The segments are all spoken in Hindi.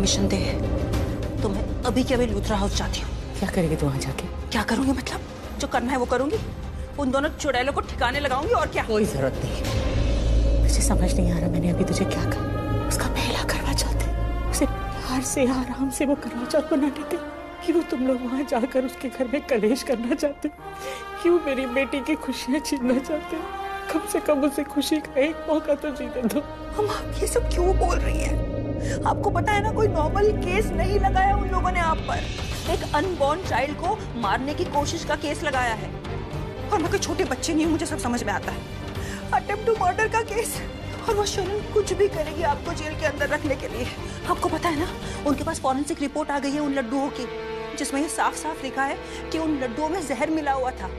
परमिशन दे तो मैं अभी के अभी लूथरा हाउस जाती हूँ। क्या करेगी तू वहां जाके? क्या करूंगी मतलब? जो करना है वो करूंगी। उन दोनों चुड़ैलों को ठिकाने लगाऊंगी और क्या। कोई जरूरत नहीं। मुझे समझ नहीं आ रहा मैंने अभी तुझे क्या कहा। उसका पहला करवा चौथ है, उसे प्यार से आराम से वो करवा चौथ मनाने थे। क्यों तुम लोग वहां जाकर उसके घर में कलेश करना चाहते? क्यों मेरी बेटी की खुशियां छीनना चाहते? कम से कम उसे खुशी का एक मौका तो जीने दो। हम आप ये सब क्यों बोल रही हैं? आपको पता है ना, कोई नॉर्मल केस नहीं लगाया उन लोगों ने आप पर। एक अनबॉर्न चाइल्ड को मारने की कोशिश का केस लगाया है। और मैं कोई छोटे बच्चे नहीं हूँ, मुझे सब समझ में आता है। अटेम्प्ट टू मर्डर का केस। और वो शर्लिन कुछ भी करेगी आपको जेल के अंदर रखने के लिए। आपको पता है ना, उनके पास फॉरेंसिक रिपोर्ट आ गई है उन लड्डुओं की, जिसमें ये साफ साफ लिखा है कि उन लड्डुओं में जहर मिला हुआ था।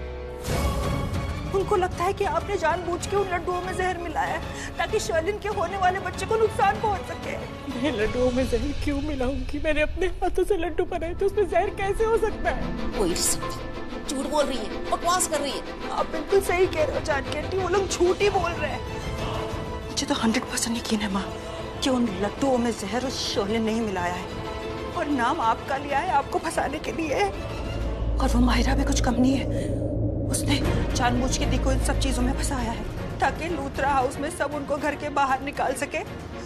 उनको लगता है कि आपने जानबूझ के उन लड्डुओं में जहर मिलाया है ताकि शर्लिन के होने वाले बच्चे को नुकसान पहुंच सके। मैं लड्डुओं में जहर क्यों मिलाऊंगी? मैंने अपने हाथों से लड्डू बनाए थे, उसमें जहर कैसे हो सकता है? कोई झूठ बोल रही है, बकवास कर रही है। आप बिल्कुल सही कह रहे हो जानकी आंटी, वो लोग झूठ ही बोल रहे हैं। मुझे तो 100% यकीन है माँ कि उन लड्डुओं में जहर उस शर्लिन ने ही मिलाया है और नाम आपका लिया है आपको फंसाने के लिए। और वो माहिरा भी कुछ कम नहीं है, उसने जानबूझ के देखो इन सब चीजों में फंसाया है ताकि लूथरा हाउस में सब उनको घर के बाहर निकाल सके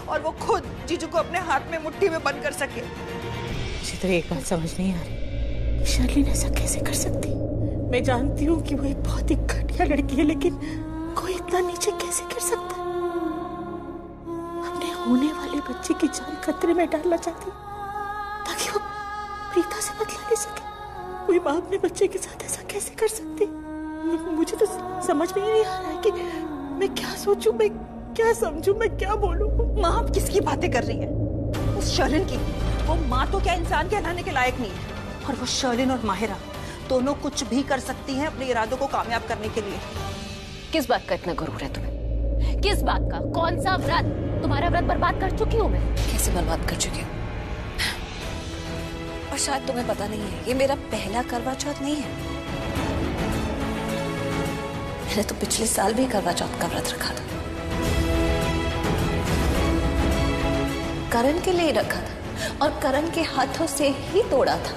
और वो खुद जीजू को अपने हाथ में मुट्ठी में बंद कर सके। मुझे तो एक बात समझ नहीं आ रही, शर्लिन ऐसा कैसे कर सकती? मैं जानती हूँ कि वो एक बहुत ही घटिया लड़की है, लेकिन कोई इतना नीचे कैसे कर सकता है? अपने होने वाले बच्चे की जान खतरे में डालना चाहती ताकि वो प्रीता से बदला ले सके। कोई माँ अपने बच्चे के साथ ऐसा कैसे कर सकती? मुझे तो समझ में ही नहीं आ रहा है कि मैं क्या सोचूं, मैं क्या समझूं, मैं क्या बोलूं। माँ आप किसकी बातें कर रही है? उस शर्लिन की। वो माँ तो क्या इंसान कहलाने के लायक नहीं है। और वो शर्लिन और माहिरा दोनों कुछ भी कर सकती हैं अपने इरादों को कामयाब करने के लिए। किस बात का इतना गुरूर है तुम्हें? किस बात का? कौन सा व्रत? तुम्हारा व्रत बर्बाद कर चुकी हूँ मैं। कैसे बर्बाद कर चुकी हूँ? और शायद तुम्हें पता नहीं है, ये मेरा पहला करवा चौथ नहीं है। मैंने तो पिछले साल भी करवा चौथ का व्रत रखा था, करण के लिए रखा था और करण के हाथों से ही तोड़ा था।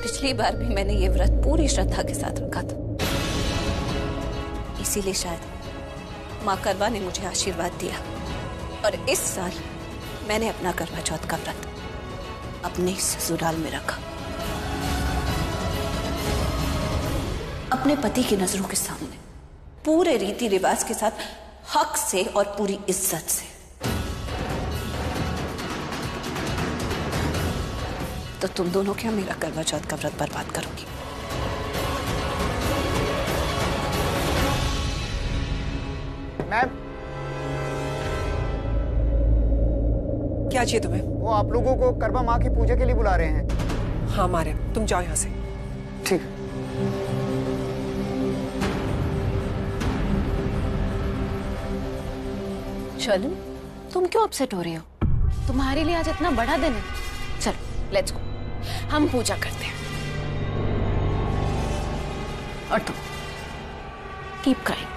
पिछली बार भी मैंने ये व्रत पूरी श्रद्धा के साथ रखा था, इसीलिए शायद माँ करवा ने मुझे आशीर्वाद दिया। और इस साल मैंने अपना करवा चौथ का व्रत अपने ससुराल में रखा, अपने पति की नजरों के सामने, पूरे रीति रिवाज के साथ, हक से और पूरी इज्जत से। तो तुम दोनों क्या मेरा करवा चौथ का व्रत बर्बाद करोगी? मैम, क्या चाहिए तुम्हें? वो आप लोगों को करवा माँ की पूजा के लिए बुला रहे हैं। हाँ मारे, तुम जाओ यहाँ से। ठीक। शर्लिन, तुम क्यों अपसेट हो रही हो? तुम्हारे लिए आज इतना बड़ा दिन है। चलो लेट्स गो, हम पूजा करते हैं। और तुम keep crying.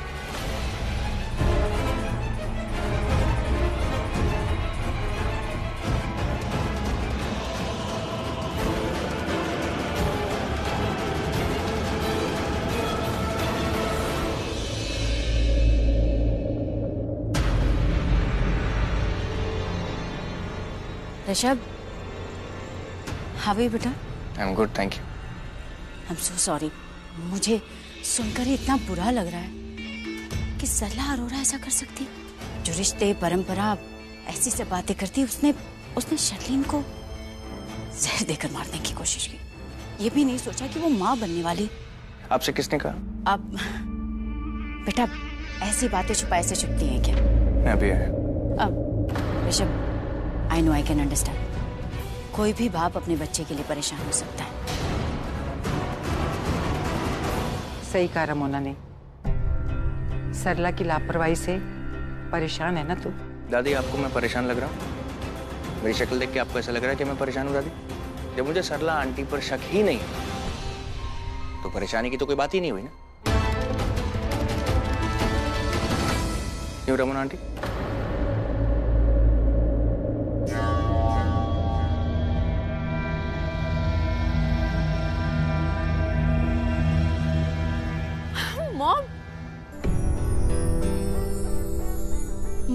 Rishabh, how are you बेटा? I am good, thank you. I am so sorry, मुझे सुनकर ही इतना बुरा लग रहा है कि सरला अरोरा ऐसा कर सकती। जो रिश्ते परंपरा ऐसी सब बातें करती, उसने शर्लिन को जहर देकर मारने की कोशिश की। ये भी नहीं सोचा कि वो माँ बनने वाली। आपसे किसने कहा? अब बेटा ऐसी बातें छुपाए से छुपती हैं क्या? मैं अभी आया। अब Rishabh, I know, I can understand. कोई भी बाप अपने बच्चे के लिए परेशान हो सकता है। सही कहा रमोना ने, सरला की लापरवाही से परेशान है ना तू? दादी, आपको मैं परेशान लग रहा हूँ? मेरी शक्ल देख के आपको ऐसा लग रहा है कि मैं परेशान हूँ दादी? जब मुझे सरला आंटी पर शक ही नहीं तो परेशानी की तो कोई बात ही नहीं हुई ना। क्यों Raman aunty? Mom,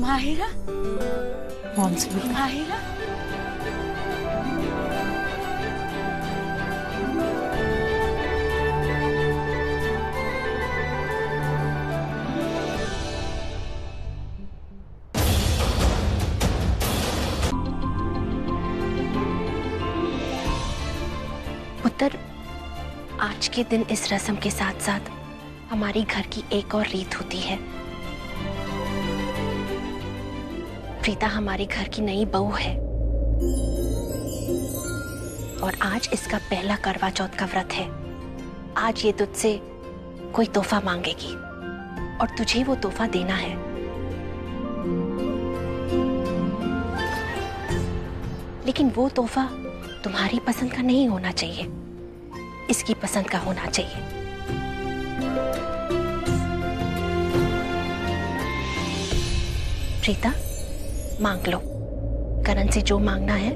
Mahira, mom से मिल। माहिरा, पुत्र, आज के दिन इस रस्म के साथ साथ हमारी घर की एक और रीत होती है। प्रीता हमारे घर की नई बहू है और आज इसका पहला करवा चौथ का व्रत है। आज ये तुझसे कोई तोहफा मांगेगी और तुझे वो तोहफा देना है। लेकिन वो तोहफा तुम्हारी पसंद का नहीं होना चाहिए, इसकी पसंद का होना चाहिए। प्रीता, मांग लो। करण से जो मांगना है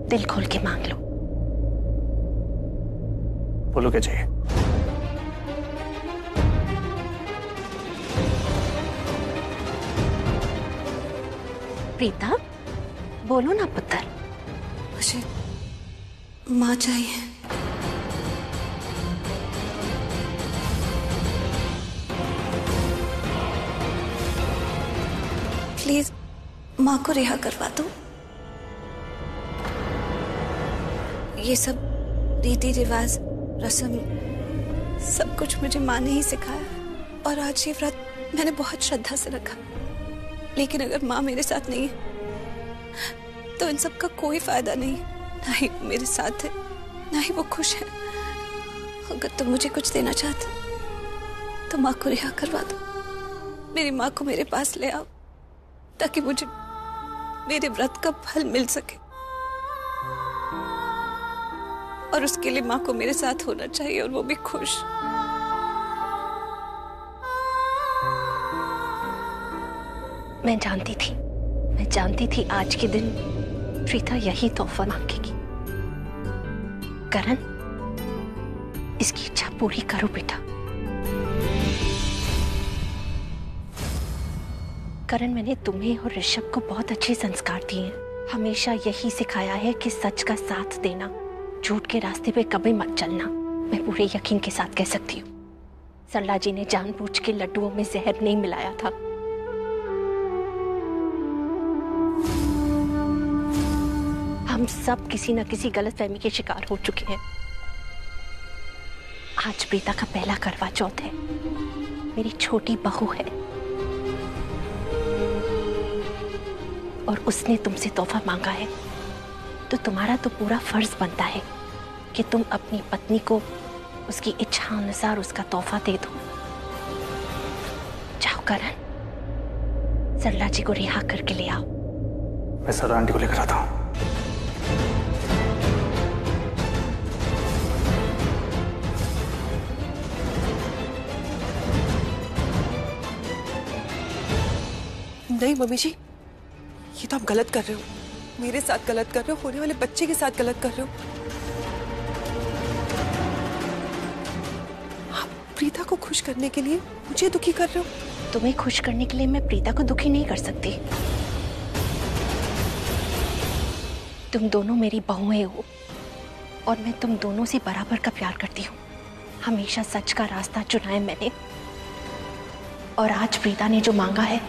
दिल खोल के मांग लो। बोलो क्या चाहिए? प्रीता, बोलो ना पुत्र। मुझे माँ चाहिए। प्लीज माँ को रिहा करवा दो। ये सब रीति रिवाज, रस्म, सब कुछ मुझे माँ ने ही सिखाया और आज ये व्रत मैंने बहुत श्रद्धा से रखा। लेकिन अगर माँ मेरे साथ नहीं है तो इन सब का कोई फायदा नहीं। ना ही वो मेरे साथ है, ना ही वो खुश है। अगर तुम मुझे कुछ देना चाहते तो माँ को रिहा करवा दो। मेरी माँ को मेरे पास ले आओ ताकि मुझे मेरे व्रत का फल मिल सके। और उसके लिए माँ को मेरे साथ होना चाहिए और वो भी खुश। मैं जानती थी आज के दिन प्रीता यही तोहफा मांगेगी। करण, इसकी इच्छा पूरी करो बेटा। करण, मैंने तुम्हें और ऋषभ को बहुत अच्छे संस्कार दिए हैं। हमेशा यही सिखाया है कि सच का साथ देना, झूठ के रास्ते पे कभी मत चलना। मैं पूरे यकीन के साथ कह सकती हूँ, सरला जी ने जानबूझ के लड्डुओं में जहर नहीं मिलाया था। हम सब किसी न किसी गलतफहमी के शिकार हो चुके हैं। आज प्रीता का पहला करवा चौथ है, मेरी छोटी बहू है और उसने तुमसे तोहफा मांगा है, तो तुम्हारा तो पूरा फर्ज बनता है कि तुम अपनी पत्नी को उसकी इच्छा अनुसार उसका तोहफा दे दो। जाओ करण, सरला जी को रिहा करके ले आओ। मैं सरला आंटी को लेकर आता हूँ। नहीं मम्मी जी, ये तो आप गलत कर रहे हो। मेरे साथ गलत कर रहे हो, होने वाले बच्चे के साथ गलत कर रहे हो। आप प्रीता को खुश करने के लिए मुझे दुखी कर रहे हो। तुम्हें खुश करने के लिए मैं प्रीता को दुखी नहीं कर सकती। तुम दोनों मेरी बहुएं हो और मैं तुम दोनों से बराबर का प्यार करती हूँ। हमेशा सच का रास्ता चुना है मैंने, और आज प्रीता ने जो मांगा है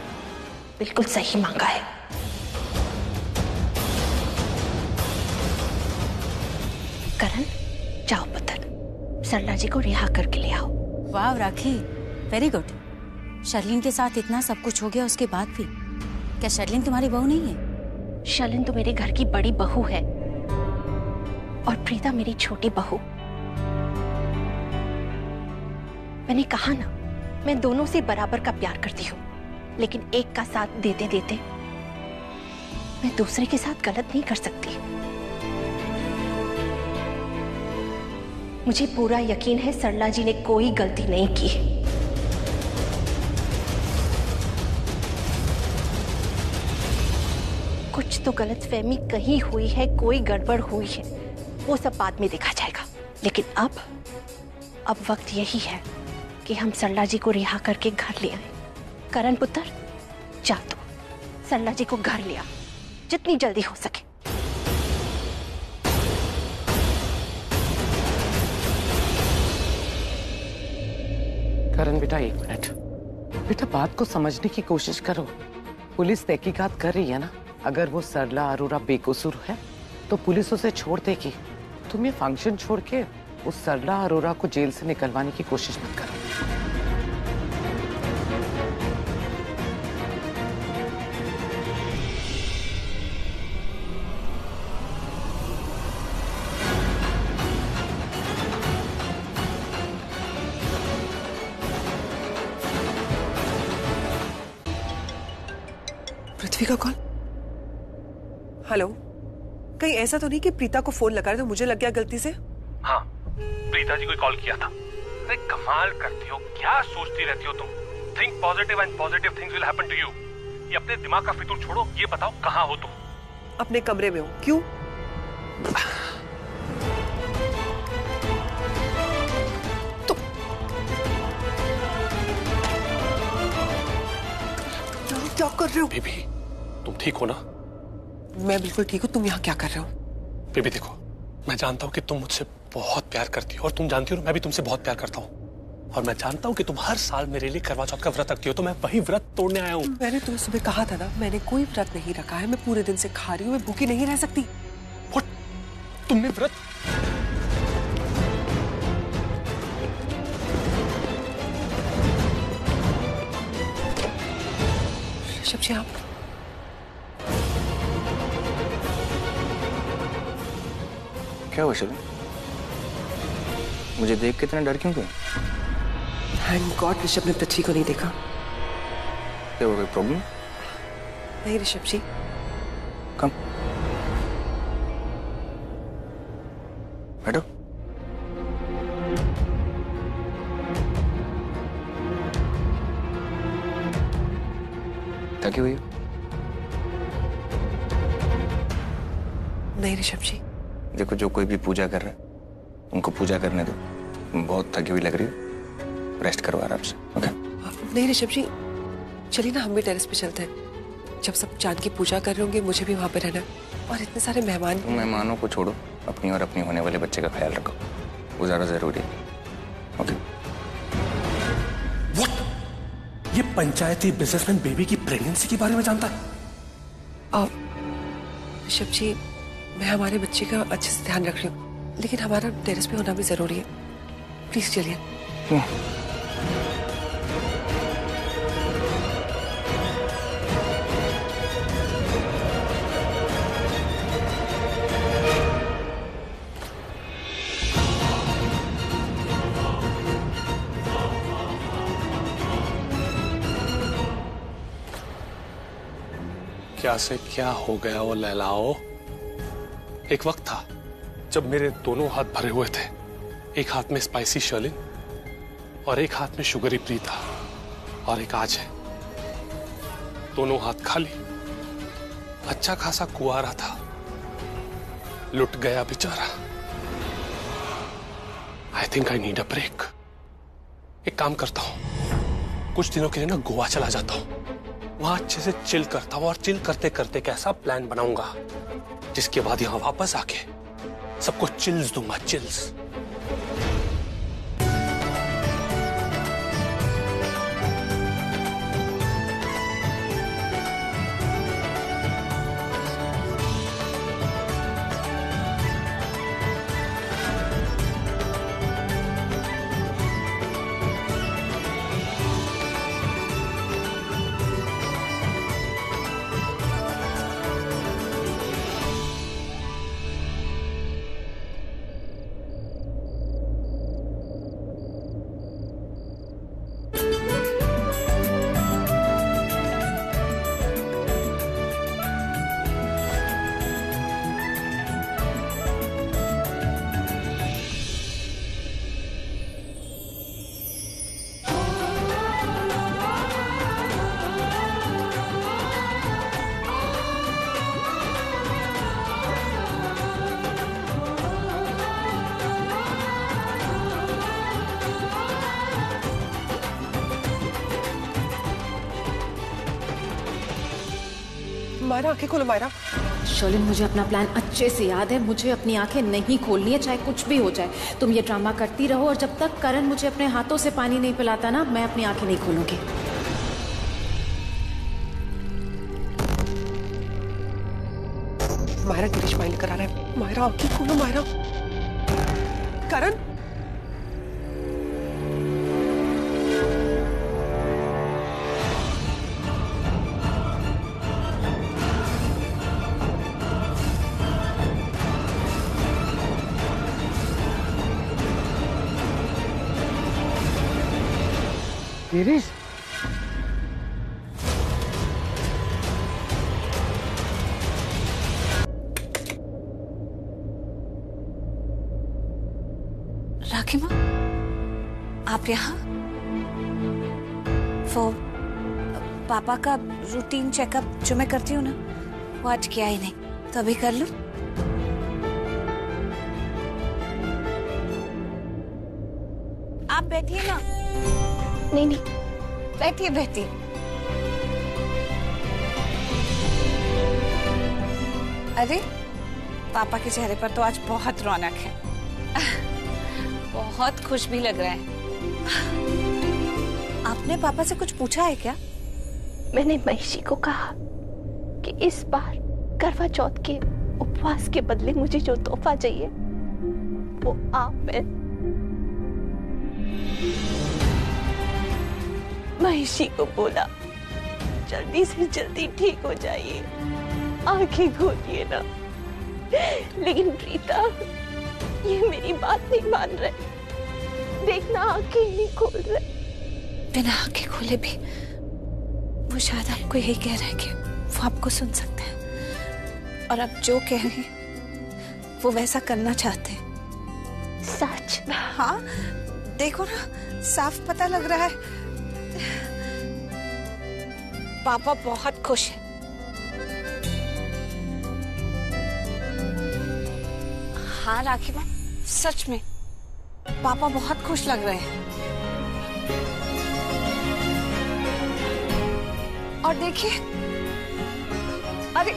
बिल्कुल सही मांगा है। करण, जाओ पुत्र, सरला जी को रिहा करके ले आओ। वाह राखी, वेरी गुड। शर्लिन के साथ इतना सब कुछ हो गया, उसके बाद भी क्या शर्लिन तुम्हारी बहू नहीं है? शर्लिन तो मेरे घर की बड़ी बहू है और प्रीता मेरी छोटी बहू। मैंने कहा ना, मैं दोनों से बराबर का प्यार करती हूँ, लेकिन एक का साथ देते देते मैं दूसरे के साथ गलत नहीं कर सकती। मुझे पूरा यकीन है सरला जी ने कोई गलती नहीं की। कुछ तो गलतफहमी कहीं हुई है, कोई गड़बड़ हुई है, वो सब बाद में देखा जाएगा। लेकिन अब वक्त यही है कि हम सरला जी को रिहा करके घर ले आए। करण पुत्र, जा तो सरला जी को घर ले आ, जितनी जल्दी हो सके। करण बेटा, एक मिनट बेटा, बात को समझने की कोशिश करो। पुलिस तहकीकात कर रही है ना। अगर वो सरला अरोरा बेकसूर है तो पुलिस उसे छोड़ देगी। तुम ये फंक्शन छोड़ के उस सरला अरोरा को जेल से निकलवाने की कोशिश मत करो। पृथ्वी का कॉल। हेलो, कहीं ऐसा तो नहीं कि प्रीता को फोन लगा रहे तो मुझे लग गया गलती से? हाँ, प्रीता जी को कॉल किया था। अरे कमाल करती हो, क्या सोचती रहती हो तुम? Think positive and positive things will happen to you. ये अपने दिमाग का फितूर छोड़ो, ये बताओ कहाँ हो तुम? अपने कमरे में हूँ। क्यों? तो क्या कर रहे हो? बेबी, तुम ठीक हो ना? मैं बिल्कुल ठीक हूँ। तुम यहाँ क्या कर रहे हो? बेबी देखो, मैं जानता हूँ कि तुम मुझसे बहुत प्यार करती हो और तुम जानती हो ना मैं भी तुमसे बहुत प्यार करता हूँ। और मैं जानता हूँ कि तुम हर साल मेरे लिए करवा चौथ का व्रत रखती हो, तो मैं वही व्रत तोड़ने आया हूँ। मैंने तुम्हें सुबह कहा था ना, मैंने कोई व्रत नहीं रखा है। मैं पूरे दिन से खा रही हूँ, मैं भूखी नहीं रह सकती। What? तुमने व्रत? ऋषभ जी, आप क्या हुआ शबीन? मुझे देख के इतना डर क्यों गए? थैंक गॉड ऋषभ ने पृथ्वी को नहीं देखा। क्या हुआ, कोई प्रॉब्लम? नहीं ऋषभ जी। कम बैठो। थकी हुई हो? नहीं ऋषभ जी। देखो, जो कोई भी पूजा कर रहा है उनको पूजा करने दो। तुम बहुत थकी हुई लग रही हो, रेस्ट करो आराम से। ओके? नहीं ऋषभ जी, चलिए ना हम भी टेरेस पे चलते हैं। जब सब चांद की पूजा कर रहे होंगे, मुझे भी वहां पे रहना है। और इतने सारे मेहमान। तुम मेहमानों को छोड़ो, अपनी और अपनी होने वाले बच्चे का ख्याल रखो, वो ज्यादा जरूरी है। ओके? What? ये पंचायती बिजनेसमैन बेबी की प्रेगनेंसी के बारे में जानता है? ऋषभ जी, मैं हमारे बच्चे का अच्छे से ध्यान रख रही हूँ, लेकिन हमारा टेरेस पे होना भी जरूरी है। प्लीज चलिए। क्या से क्या हो गया वो लैलाओ? एक वक्त था जब मेरे दोनों हाथ भरे हुए थे, एक हाथ में स्पाइसी शर्लिन और एक हाथ में शुगरी प्रीता, और एक आज है दोनों हाथ खाली। अच्छा खासा कुआरा था, लुट गया बेचारा। I think I need a break. एक काम करता हूं, कुछ दिनों के लिए ना गोवा चला जाता हूं, वहां अच्छे से चिल करता हूं, और चिल करते करते एक ऐसा प्लान बनाऊंगा जिसके बाद यहां वापस आके सबको चिल्स दूंगा, चिल्स। मायरा आंखें खोलो मायरा। शर्लिन, मुझे अपना प्लान अच्छे से याद है। मुझे अपनी आंखें नहीं खोलनी है, चाहे कुछ भी हो जाए। तुम ये ड्रामा करती रहो और जब तक करण मुझे अपने हाथों से पानी नहीं पिलाता ना, मैं अपनी आंखें नहीं खोलूंगी। मायरा गिरीश माइल करा रहा है। मायरा आंखें खोलो मायरा। करण, गिरीश, राखी माँ, आप यहाँ? वो पापा का रूटीन चेकअप जो मैं करती हूँ ना, वो आज किया ही नहीं, तो अभी कर लूं? आप बैठिए ना। नहीं नहीं, बैठिए बैठिए। अरे, पापा के चेहरे पर तो आज बहुत रौनक है। बहुत खुश भी लग रहे हैं। आपने पापा से कुछ पूछा है क्या? मैंने महिषी को कहा कि इस बार करवा चौथ के उपवास के बदले मुझे जो तोहफा चाहिए वो आप है। महिषी को बोला जल्दी से जल्दी ठीक हो जाइए, आंखें खोलिए ना। लेकिन रीता ये मेरी बात नहीं मान रहे। देखना, आंखें नहीं खोल रहे। बिना आंखें खोले भी वो शायद आपको यही कह रहे हैं कि वो आपको सुन सकते हैं, और अब जो कह रहे हैं वो वैसा करना चाहते हैं। सच? हाँ, देखो ना, साफ पता लग रहा है। पापा बहुत खुश हैं। हाँ राखी माँ, सच में पापा बहुत खुश लग रहे हैं। और देखिए, अरे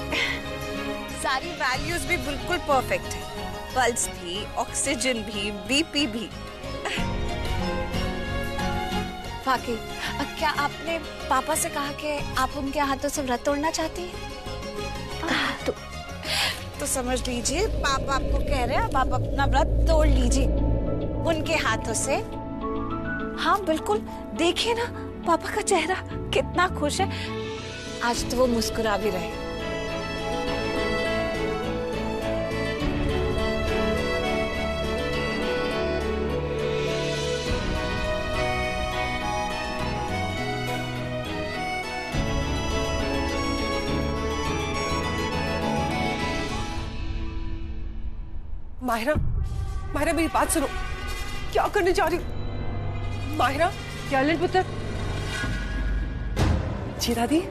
सारी वैल्यूज भी बिल्कुल परफेक्ट है। पल्स भी, ऑक्सीजन भी, बीपी भी। बाकी क्या आपने पापा से कहा कि आप उनके हाथों से व्रत तोड़ना चाहती हैं? तो समझ लीजिए पापा आपको कह रहे हैं आप अपना व्रत तोड़ लीजिए उनके हाथों से। हाँ बिल्कुल, देखिए ना पापा का चेहरा कितना खुश है। आज तो वो मुस्कुरा भी रहे। माहिरा, माहिरा मेरी बात सुनो। क्या करने जा रही हो माहिरा? क्या ललित पुत्र? जी दादी।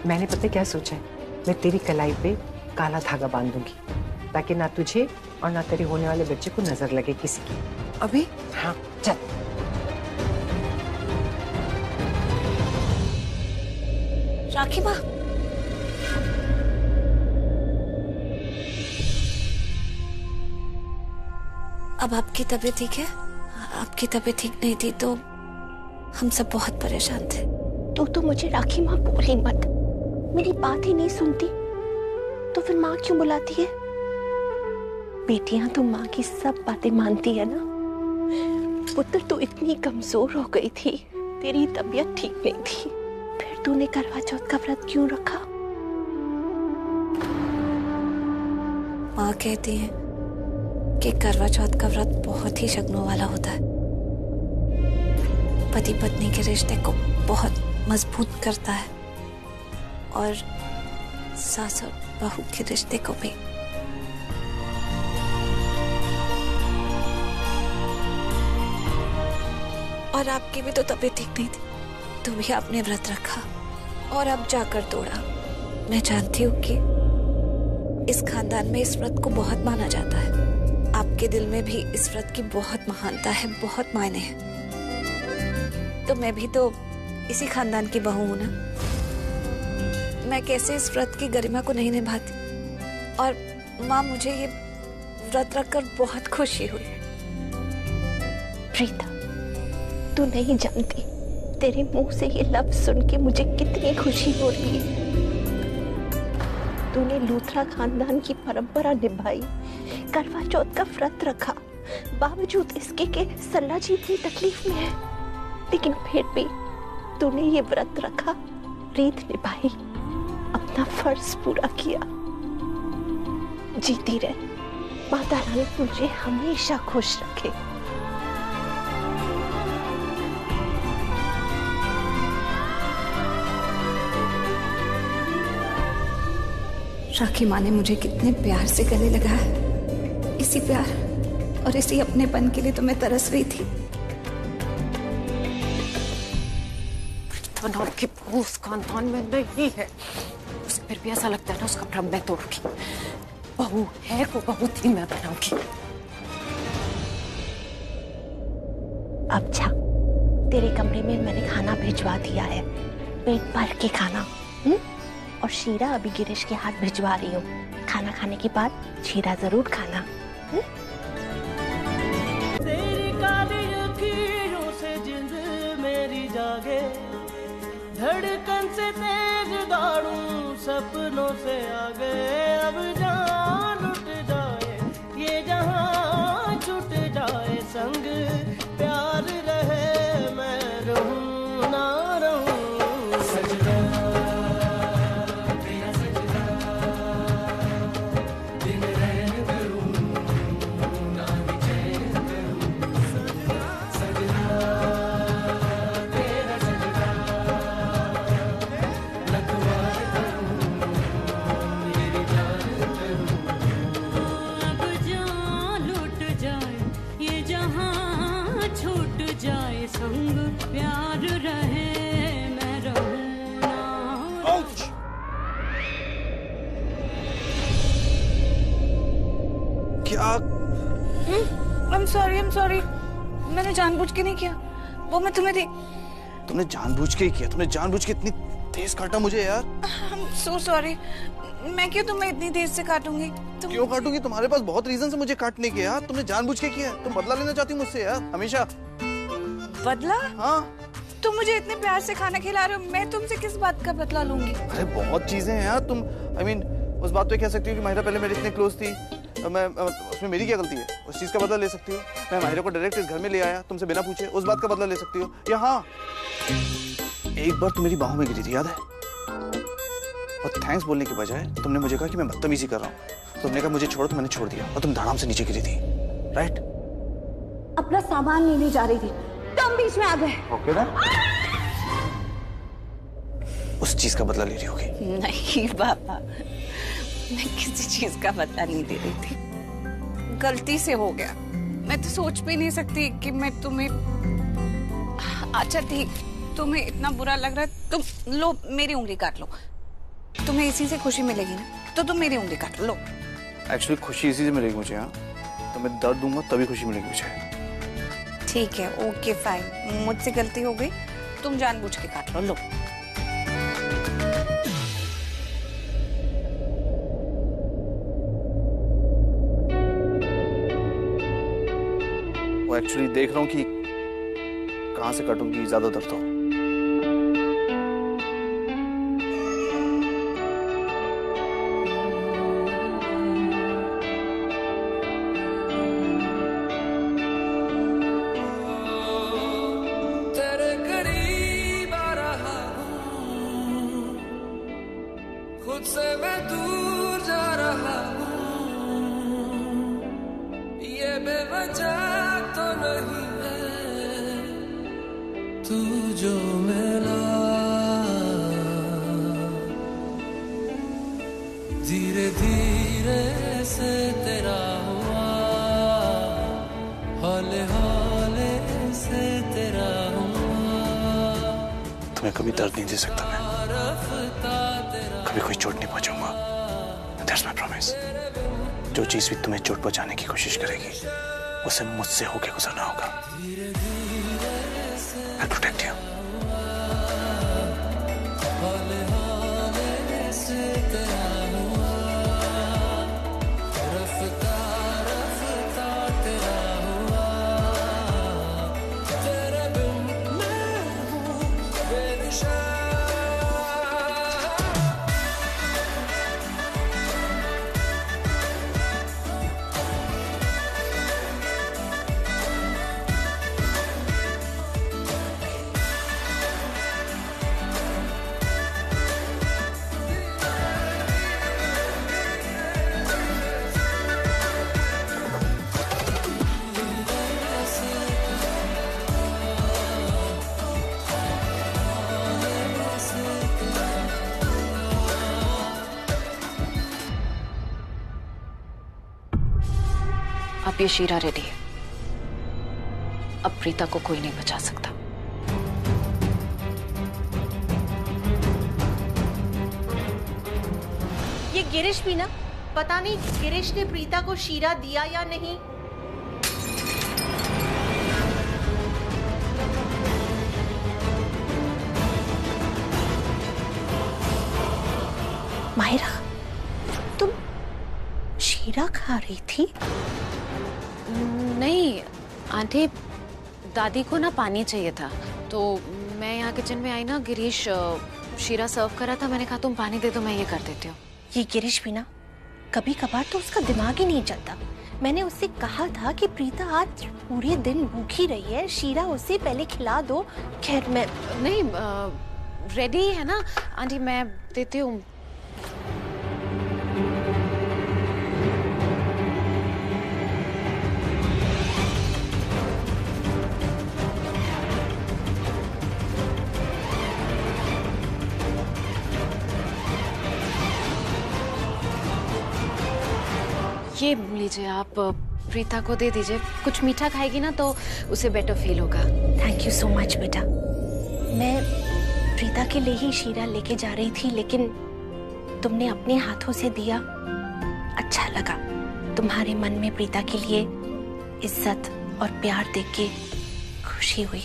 मैंने पता क्या सोचा है, मैं तेरी कलाई पे काला धागा बांध दूंगी ताकि ना तुझे और ना तेरे होने वाले बच्चे को नजर लगे किसी की। अभी? हाँ चल। राखी माँ, अब आपकी तबीयत ठीक है? आपकी तबीयत ठीक नहीं थी तो हम सब बहुत परेशान थे। तो मुझे राखी माँ बोली मत, मेरी बात ही नहीं सुनती तो फिर माँ क्यों बुलाती है? बेटियां तो माँ की सब बातें मानती है ना। पुत्र तो इतनी कमजोर हो गई थी, तेरी तबीयत ठीक नहीं थी, फिर तूने करवा चौथ का व्रत क्यों रखा? माँ कहती है कि करवा चौथ का व्रत बहुत ही शगनों वाला होता है, पति पत्नी के रिश्ते को बहुत मजबूत करता है और सास और बहू के रिश्ते को भी। और आपकी भी तो तबीयत ठीक नहीं थी, तो भी आपने व्रत रखा और अब जाकर तोड़ा। मैं जानती हूँ कि इस खानदान में इस व्रत को बहुत माना जाता है, आपके दिल में भी इस व्रत की बहुत महानता है, बहुत मायने हैं। तो मैं भी तो इसी खानदान की बहू हूं ना, मैं कैसे इस व्रत की गरिमा को नहीं निभाती। और माँ, मुझे ये व्रत रखकर बहुत खुशी हुई है। प्रीता, तू नहीं जानती तेरे मुंह से ये लफ्ज सुन के मुझे कितनी खुशी हो रही है। तूने लूथरा खानदान की परंपरा निभाई, करवा चौथ का व्रत रखा, बावजूद इसके के सल्ला जी इतनी तकलीफ में है, लेकिन फिर भी तूने ये व्रत रखा, रीत निभाई, अपना फर्ज पूरा किया। जीती रहे, माता रानी तुझे हमेशा खुश रखे। राखी माँ ने मुझे कितने प्यार से गले लगाया। इसी प्यार और इसी अपनेपन के लिए तो मैं तरस रही थी। नाम की बहू उस खानदान में नहीं है, उसे फिर भी ऐसा लगता है ना उसका भ्रम मैं तोड़ूंगी। बहू है को बहू थी मैं बनाऊंगी। अब जा, तेरे कमरे में मैंने खाना भिजवा दिया है, पेट भर के खाना। और शीरा अभी गिरीश के हाथ भिजवा रही हूँ। खाना खाने के बाद शीरा जरूर खाना। तेरी काली अखियों से जिंद मेरी जागे, धड़कन से तेज दौड़ूं सपनों से आगे। अब जान लुट जाए ये जहां, छूट जाए संग प्यार रहे, मैं रहूं ना रहूं। सजना तेरा सजना, दिन रैन करूं ना चैन करूं। सजना तेरा सजना, लखवार करूं मेरी जान करूं। अब जान लुट जाए ये जहां, छूट जाए संग प्यार रहे, मैं रहूं ना। क्या? I'm sorry, मैंने जानबूझ के नहीं किया। वो मैं तुम्हें देख। तुमने जानबूझ के ही किया, तुमने जानबूझ के इतनी तेज काटा मुझे यार। I'm so sorry। मैं क्यों तुम्हें इतनी तेज से काटूंगी? क्यों काटूंगी? तुम्हारे पास बहुत रीजन है मुझे काटने के यार। तुमने जानबूझ के किया, तुम बदला लेना चाहती हो मुझसे यार हमेशा। बदला? हाँ। तुम मुझे इतने प्यार से खाना खिला रहे हो, मैं तुमसे किस बात का बदला लूंगी? अरे बहुत चीजें हैं यार। तुम उस बात पे कह सकती हो कि माहिरा पहले मेरे इतने क्लोज थी, मैं उसमें मेरी क्या गलती है? उस चीज का बदला ले सकती हो। मैं माहिरा को डायरेक्ट इस घर में ले आया तुमसे बिना पूछे, उस बात का बदला ले सकती हो। या हाँ, एक बार तुम मेरी बाहों में गिरी थी, याद है? और थैंक्स बोलने के बजाय तुमने मुझे कहा कि मैं बदतमीजी कर रहा हूँ। तुमने कहा मुझे छोड़ो, तो मैंने छोड़ दिया और तुम धड़ाम से नीचे गिरी थी, राइट? अपना सामान लेने जा रही थी, तुम बीच में आ गए। ओके ना? उस चीज का बदला ले रही होगी। नहीं बाबा, मैं किसी चीज का बदला नहीं दे रही थी, गलती से हो गया। मैं तो सोच भी नहीं सकती कि मैं तुम्हें। अच्छा ठीक, तुम्हें इतना बुरा लग रहा है, तुम लो मेरी उंगली काट लो। तुम्हें इसी से खुशी मिलेगी ना, तो तुम मेरी उंगली काट लो। एक्चुअली खुशी इसी से मिलेगी मुझे। हाँ, तो मैं दर्द दूंगा तभी खुशी मिलेगी मुझे। ठीक है, ओके फाइन, मुझसे गलती हो गई, तुम जानबूझ के काट लो। लो वो एक्चुअली देख रहा हूँ कि कहाँ से काटूंगी ज्यादा दर्द हो। तेरे करीब आ रहा हूँ, खुद से मैं दूर जा रहा हूँ, ये बेवजह तो नहीं है, तू जो मिला धीरे धीरे से तेरा हुआ, हौले हौले से तेरा हुआ। तुम्हें कभी दर्द नहीं दे सकता मैं, कभी कोई चोट नहीं पहुंचाऊंगा। That's my promise। जो चीज भी तुम्हें चोट पहुंचाने की कोशिश करेगी उसे मुझसे होके गुजरना होगा। I'll protect you। अब ये शीरा रेडी है। अब प्रीता को कोई नहीं बचा सकता। ये गिरीश भी ना, पता नहीं गिरीश ने प्रीता को शीरा दिया या नहीं। माहिरा, तुम शीरा खा रही थी? नहीं आंटी, दादी को ना पानी चाहिए था, तो मैं यहाँ किचन में आई ना, गिरीश शीरा सर्व कर रहा था, मैंने कहा तुम पानी दे दो, मैं ये कर देती हूँ। ये गिरीश भी ना, कभी कभार तो उसका दिमाग ही नहीं चलता। मैंने उससे कहा था कि प्रीता आज पूरे दिन भूखी रही है, शीरा उसे पहले खिला दो। खैर मैं नहीं, रेडी है ना आंटी, मैं देती हूँ। ये लीजिए, आप प्रीता को दे दीजिए। कुछ मीठा खाएगी ना तो उसे बेटर फील होगा। थैंक यू सो मच बेटा। मैं प्रीता के लिए ही शीरा लेके जा रही थी, लेकिन तुमने अपने हाथों से दिया, अच्छा लगा। तुम्हारे मन में प्रीता के लिए इज्जत और प्यार देख के खुशी हुई।